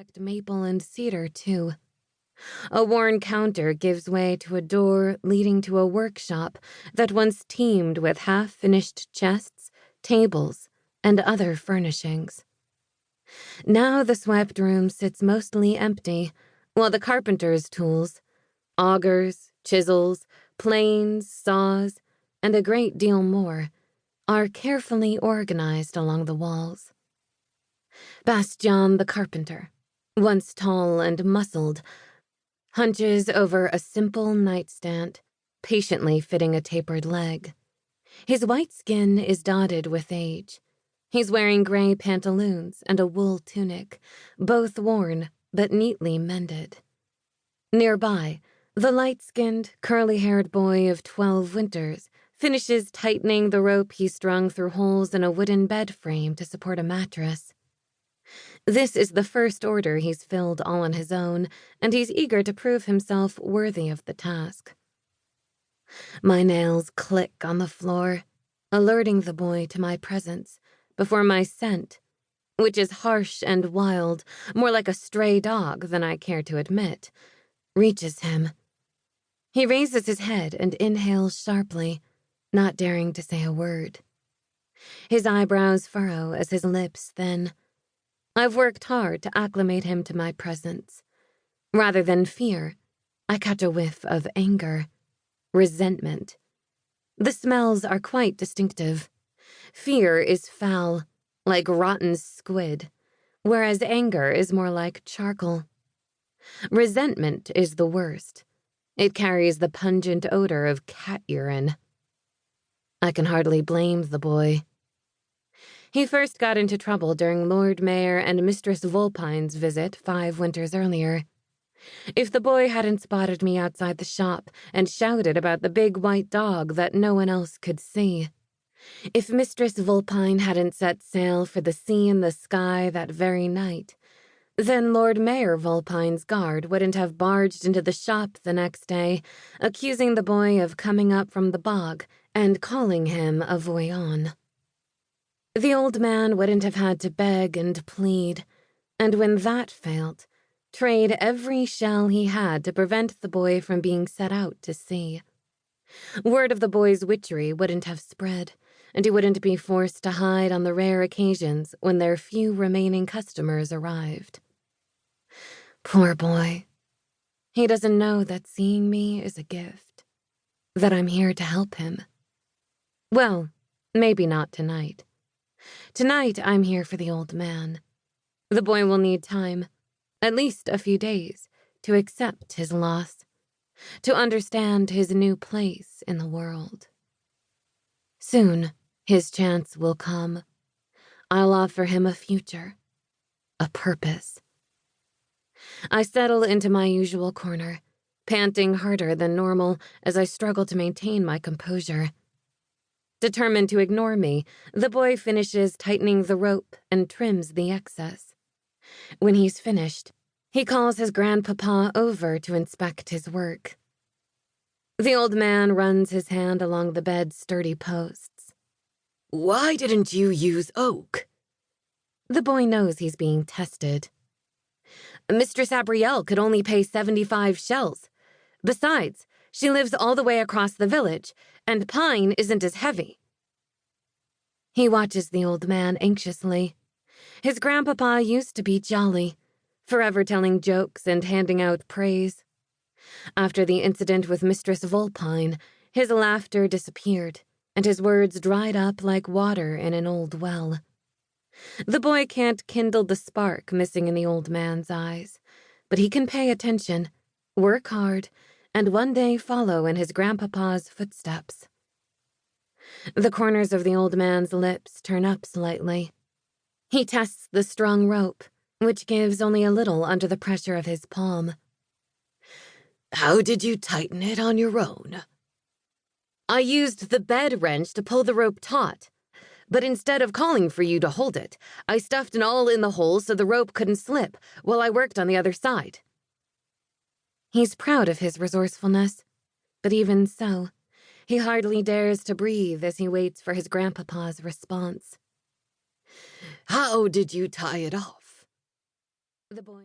detect maple and cedar, too. A worn counter gives way to a door leading to a workshop that once teemed with half-finished chests, tables, and other furnishings. Now the swept room sits mostly empty, while the carpenter's tools, augers, chisels, planes, saws, and a great deal more, are carefully organized along the walls. Bastien the carpenter, once tall and muscled, hunches over a simple nightstand, patiently fitting a tapered leg. His white skin is dotted with age. He's wearing gray pantaloons and a wool tunic, both worn but neatly mended. Nearby, the light-skinned, curly-haired boy of 12 winters finishes tightening the rope he strung through holes in a wooden bed frame to support a mattress. This is the first order he's filled all on his own, and he's eager to prove himself worthy of the task. My nails click on the floor, alerting the boy to my presence, before my scent, which is harsh and wild, more like a stray dog than I care to admit, reaches him. He raises his head and inhales sharply, not daring to say a word. His eyebrows furrow as his lips thin. I've worked hard to acclimate him to my presence. Rather than fear, I catch a whiff of anger, resentment. The smells are quite distinctive. Fear is foul, like rotten squid, whereas anger is more like charcoal. Resentment is the worst. It carries the pungent odor of cat urine. I can hardly blame the boy. He first got into trouble during Lord Mayor and Mistress Vulpine's visit 5 winters earlier. If the boy hadn't spotted me outside the shop and shouted about the big white dog that no one else could see. If Mistress Vulpine hadn't set sail for the sea and the sky that very night, then Lord Mayor Vulpine's guard wouldn't have barged into the shop the next day, accusing the boy of coming up from the bog and calling him a voyant. The old man wouldn't have had to beg and plead, and when that failed, trade every shell he had to prevent the boy from being set out to sea. Word of the boy's witchery wouldn't have spread, and he wouldn't be forced to hide on the rare occasions when their few remaining customers arrived. Poor boy. He doesn't know that seeing me is a gift, that I'm here to help him. Well, maybe not tonight. Tonight, I'm here for the old man. The boy will need time, at least a few days, to accept his loss, to understand his new place in the world. Soon, his chance will come. I'll offer him a future, a purpose. I settle into my usual corner, panting harder than normal as I struggle to maintain my composure. Determined to ignore me, the boy finishes tightening the rope and trims the excess. When he's finished, he calls his grandpapa over to inspect his work. The old man runs his hand along the bed's sturdy posts. "Why didn't you use oak?" The boy knows he's being tested. "Mistress Abrielle could only pay 75 shells. Besides, she lives all the way across the village, and pine isn't as heavy." He watches the old man anxiously. His grandpapa used to be jolly, forever telling jokes and handing out praise. After the incident with Mistress Vulpine, his laughter disappeared, and his words dried up like water in an old well. The boy can't kindle the spark missing in the old man's eyes, but he can pay attention, work hard, and one day follow in his grandpapa's footsteps. The corners of the old man's lips turn up slightly. He tests the strung rope, which gives only a little under the pressure of his palm. "How did you tighten it on your own?" "I used the bed wrench to pull the rope taut, but instead of calling for you to hold it, I stuffed an awl in the hole so the rope couldn't slip while I worked on the other side." He's proud of his resourcefulness, but even so, he hardly dares to breathe as he waits for his grandpapa's response. "How did you tie it off?" The boy